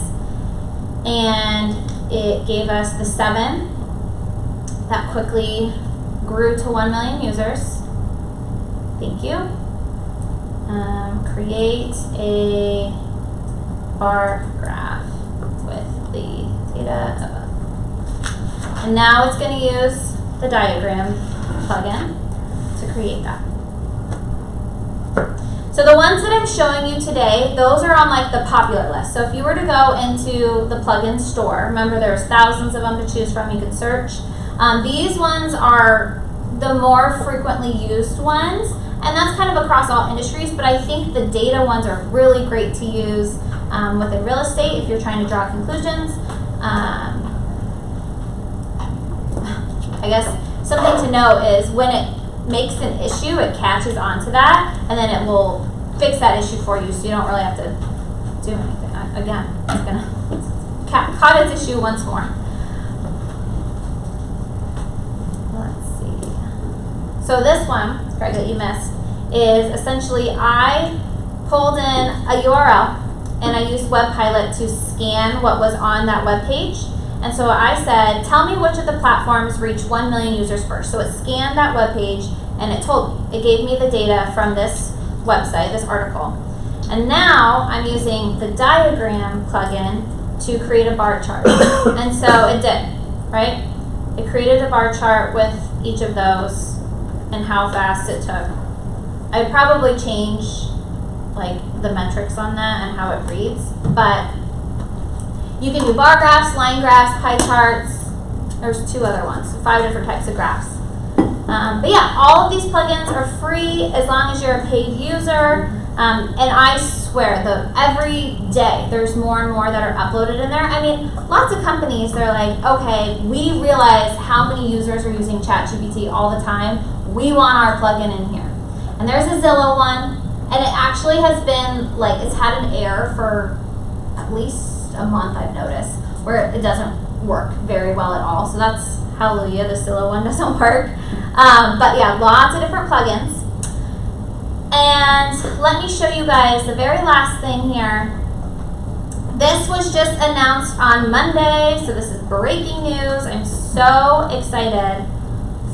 and it gave us the 7 that quickly grew to 1 million users. Thank you. Create a bar graph with the data above. And now it's going to use the diagram plugin to create that. So the ones that I'm showing you today, those are on like the popular list. So if you were to go into the plugin store, remember there's thousands of them to choose from, you could search. These ones are the more frequently used ones, and that's kind of across all industries, but I think the data ones are really great to use within real estate if you're trying to draw conclusions. I guess something to know is when it makes an issue, it catches onto that, and then it will fix that issue for you, so you don't really have to do anything. Again, it's gonna caught its issue once more. Let's see. So this one, Craig, that you missed, is essentially I pulled in a URL and I used Web Pilot to scan what was on that web page. And so I said, tell me which of the platforms reached 1 million users first. So it scanned that web page and it told me. It gave me the data from this website, this article. And now I'm using the diagram plugin to create a bar chart. And so it did, right? It created a bar chart with each of those and how fast it took. I'd probably change like the metrics on that and how it reads, but you can do bar graphs, line graphs, pie charts. There's 2 other ones, 5 different types of graphs. But yeah, all of these plugins are free as long as you're a paid user. And I swear, every day there's more and more that are uploaded in there. I mean, lots of companies, they're like, okay, we realize how many users are using ChatGPT all the time. We want our plugin in here. And there's a Zillow one, and it actually has been, like, it's had an error for at least a month, I've noticed, where it doesn't work very well at all. So that's hallelujah, the Zillow one doesn't work. But yeah, lots of different plugins. And let me show you guys the very last thing here. This was just announced on Monday, so this is breaking news. I'm so excited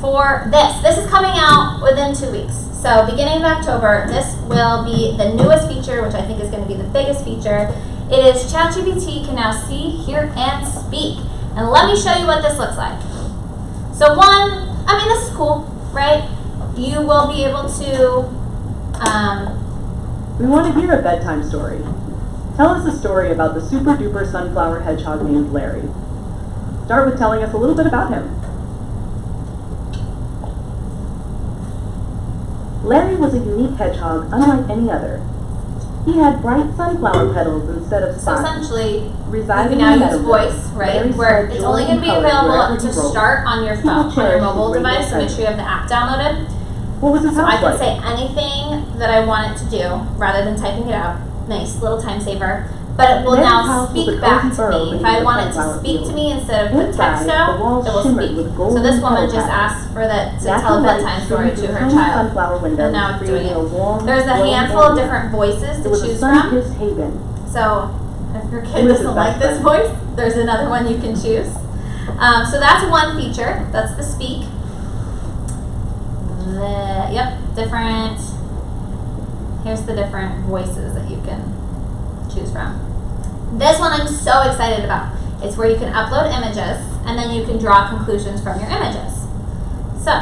for this. This is coming out within 2 weeks. So beginning of October, this will be the newest feature, which I think is going to be the biggest feature. It is ChatGPT can now see, hear, and speak. And let me show you what this looks like. So this is cool, right? You will be able to we want to hear a bedtime story. Tell us a story about the super duper sunflower hedgehog named Larry. Start with telling us a little bit about him. Larry was a unique hedgehog unlike any other. He had bright sunflower petals instead of So spots. essentially, you Residing can now in use Meadowbrook, voice, right? Larry Where spread it's joy only going and to be color available wherever to he roamed. start on your People phone, on your cherished mobile his radio device. So make presence. sure you have the app downloaded. What was his So I house can like? say anything that I want it to do rather than typing it out. Nice little time saver. But it will Mary's now house was a speak back cozy to burrow me. If beneath I the want it to sunflower speak to field. me instead of put text Inside, out, the walls it will shimmered speak. with So golden this woman petal just patterns. asked for that to Natural tell a light bedtime streamed story through to her tiny child. sunflower windows, And now it's doing creating a it. warm, There's a glowing handful of area. different voices It to was a choose from. sun-kissed haven. So if your kid Who is doesn't his like best this friend? voice, there's another one you can choose. So that's one feature. That's the speak. Different. Here's the different voices that you can choose from. This one I'm so excited about. It's where you can upload images and then you can draw conclusions from your images. So,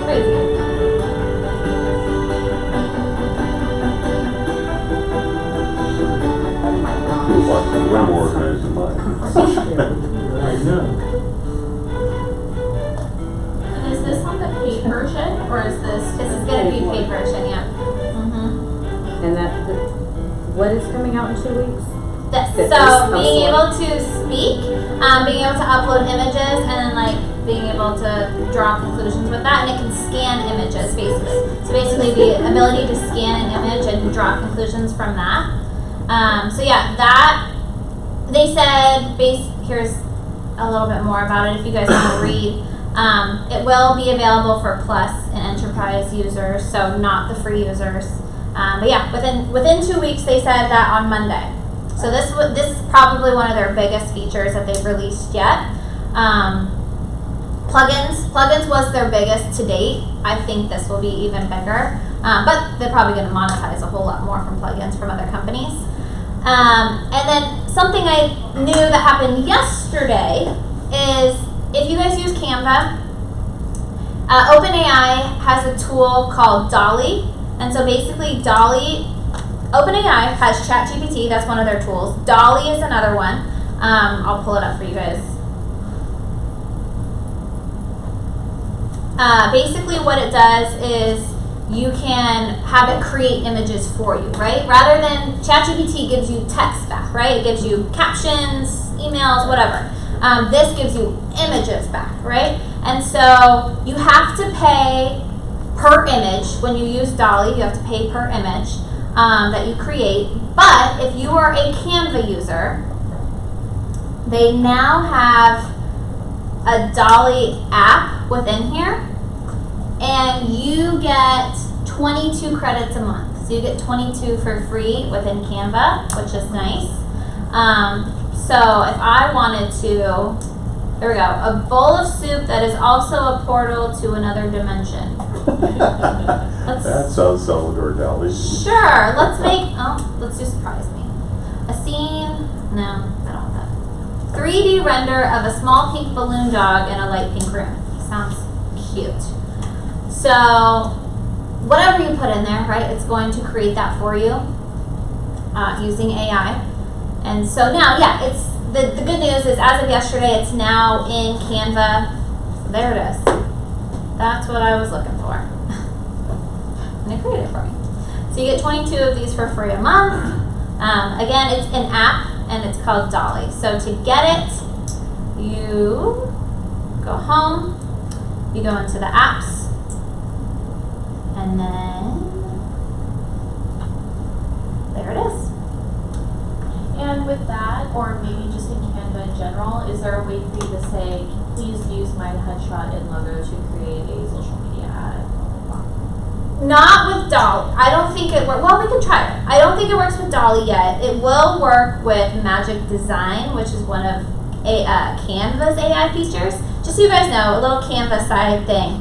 crazy. Feels like it's way more organized than mine. I know. And is this on the paid version or is this? This is going to be paid version, yeah. Mm-hmm. And what is coming out in 2 weeks? This. This So is being able helpful. to speak, being able to upload images, and then like being able to draw conclusions with that, and it can scan images basically. So basically, the ability to scan an image and draw conclusions from that. So yeah, that they said. Here's a little bit more about it if you guys want to read. It will be available for Plus and Enterprise users, so not the free users. But yeah, within 2 weeks, they said that on Monday. So this is probably one of their biggest features that they've released yet. Plugins was their biggest to date. I think this will be even bigger, but they're probably going to monetize a whole lot more from plugins from other companies. And then something I knew that happened yesterday is if you guys use Canva, OpenAI has a tool called Dolly. And so basically OpenAI has ChatGPT, that's one of their tools. Dolly is another one. I'll pull it up for you guys. Basically what it does is you can have it create images for you, right? Rather than ChatGPT gives you text back, right? It gives you captions, emails, whatever. This gives you images back, right? And so you have to pay per image. When you use Dolly, you have to pay per image that you create. But if you are a Canva user, they now have a Dolly app within here, and you get 22 credits a month. So you get 22 for free within Canva, which is nice. So if I wanted to, there we go, a bowl of soup that is also a portal to another dimension. That sounds Salvador Dali. Sure, let's do surprise me. A scene, no, I don't want that. 3D render of a small pink balloon dog in a light pink room. Sounds cute. So, whatever you put in there, right, it's going to create that for you using AI. And so now, yeah, it's the good news is as of yesterday, it's now in Canva. So there it is. That's what I was looking for. And it created it for me. So you get 22 of these for free a month. Again, it's an app and it's called Dolly. So to get it, you go home, you go into the apps, and then there it is. And And with that, or maybe just in Canva in general, is there a way for you to say, please use my headshot and logo to create a social media ad? Not with Dolly. I don't think it works. Well, we can try it. I don't think it works with Dolly yet. It will work with Magic Design, which is one of Canva's AI features. Just so you guys know, a little Canva side thing.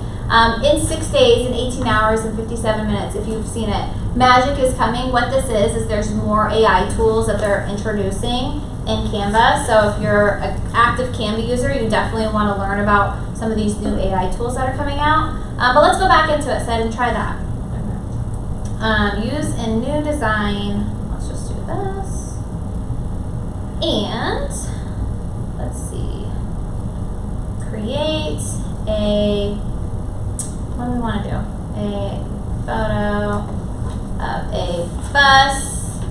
In 6 days and 18 hours and 57 minutes, if you've seen it, Magic is coming. What this is there's more AI tools that they're introducing in Canva. So if you're an active Canva user, you definitely want to learn about some of these new AI tools that are coming out. But let's go back into it, Sid, and try that. Use in new design. Let's just do this. And let's see. Create a, what do we want to do? A photo of a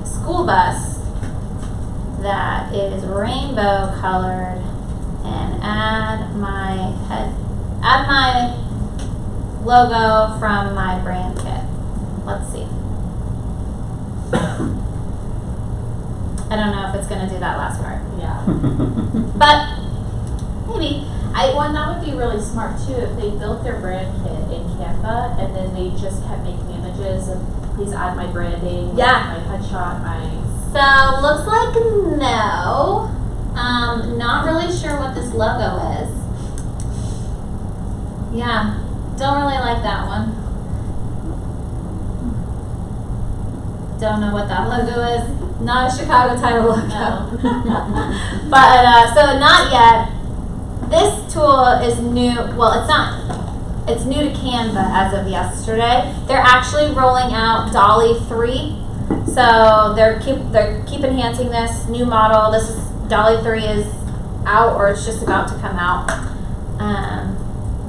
school bus that is rainbow colored, and add my logo from my brand kit. Let's see. I don't know if it's gonna do that last part. Yeah. But maybe. One that would be really smart too, if they built their brand kit in Canva and then they just kept making images of, please add my branding, Yeah. my headshot, So looks like no. Not really sure what this logo is. Yeah, don't really like that one. Don't know what that logo is. Not a Chicago title logo. No. But so not yet. This tool is new. Well, it's not. It's new to Canva as of yesterday. They're actually rolling out Dolly 3. So they're keep enhancing this new model. This is Dolly 3 is out, or it's just about to come out.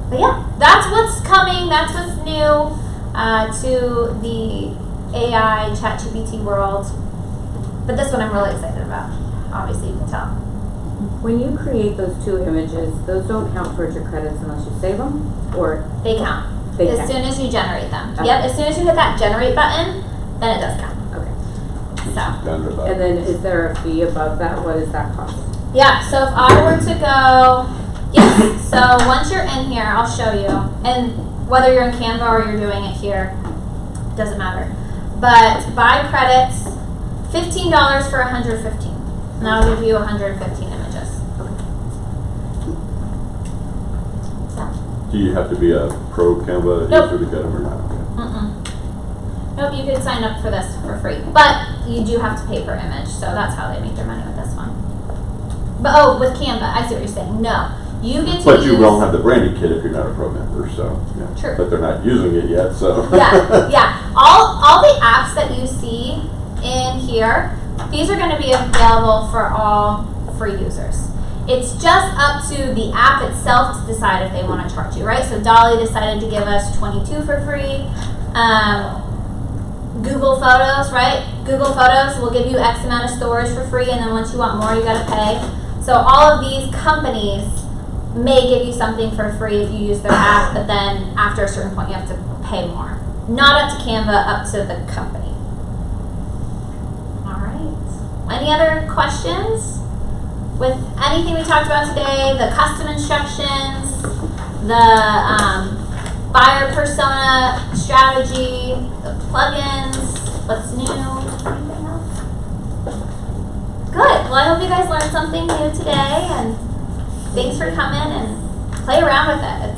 But yeah, that's what's coming. That's what's new to the AI ChatGPT world. But this one I'm really excited about. Obviously, you can tell. When you create those two images, those don't count towards your credits unless you save them, or They count they as count? soon as you generate them. Okay. Yep, as soon as you hit that generate button, then it does count. Okay. So. Down to about. And then is there a fee above that? What does that cost? Yeah, so if I were to go, yes, so once you're in here, I'll show you, and whether you're in Canva or you're doing it here, doesn't matter. But buy credits, $15 for 115, and that'll give you 115 images. Do you have to be a pro Canva Nope. user to get them or not? Okay. Nope, you could sign up for this for free, but you do have to pay per image, so that's how they make their money with this one. But with Canva, I see what you're saying. No, you get to But use. you won't have the branding kit if you're not a pro member, so, yeah. True. But they're not using it yet, so. Yeah. All the apps that you see in here, these are going to be available for all free users. It's just up to the app itself to decide if they want to charge you, right? So Dolly decided to give us 22 for free. Google Photos, right? Google Photos will give you X amount of storage for free, and then once you want more, you got to pay. So all of these companies may give you something for free if you use their app, but then after a certain point, you have to pay more. Not up to Canva, up to the company. All right. Any other questions? With anything we talked about today, the custom instructions, the buyer persona strategy, the plugins, what's new, anything else? Good. Well, I hope you guys learned something new today, and thanks for coming and play around with it.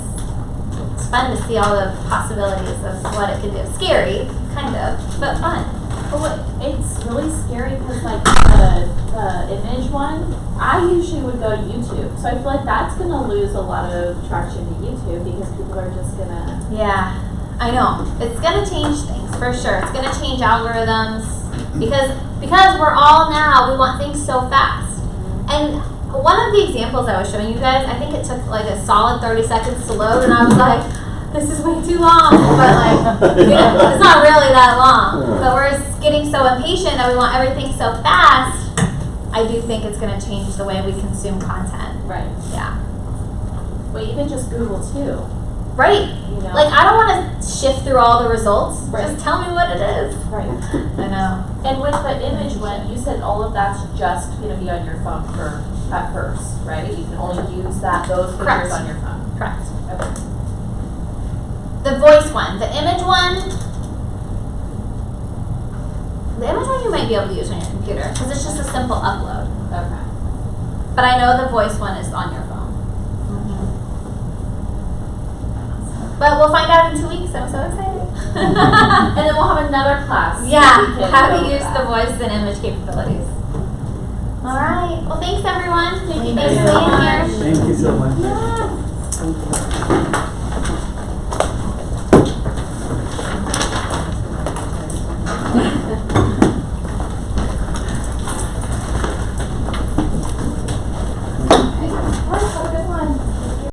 It's fun to see all the possibilities of what it can do. Scary, kind of, but fun. But it's really scary because like the image one, I usually would go to YouTube. So I feel like that's going to lose a lot of traction to YouTube because people are just going to... Yeah, I know. It's going to change things, for sure. It's going to change algorithms because we're all now, we want things so fast. And one of the examples I was showing you guys, I think it took like a solid 30 seconds to load, and I was like, this is way too long. But like, it's not really that long. But we're getting so impatient that we want everything so fast. I do think it's going to change the way we consume content. Right. Yeah. But even just Google too. Right. You know? Like, I don't want to shift through all the results. Right. Just tell me what it is. Right. I know. And with the image one, you said all of that's just gonna be on your phone at first, right? You can only use those Correct. pictures on your phone. Correct. Okay. The voice one. The image one you might be able to use on your computer because it's just a simple upload. Okay. But I know the voice one is on your phone. But we'll find out in 2 weeks. I'm so excited. And then we'll have another class. Yeah, that we can how go to over use that. the voice and image capabilities. All right. Well, thanks everyone. Thank you Thank for you. being here. Thank you so much. Yeah.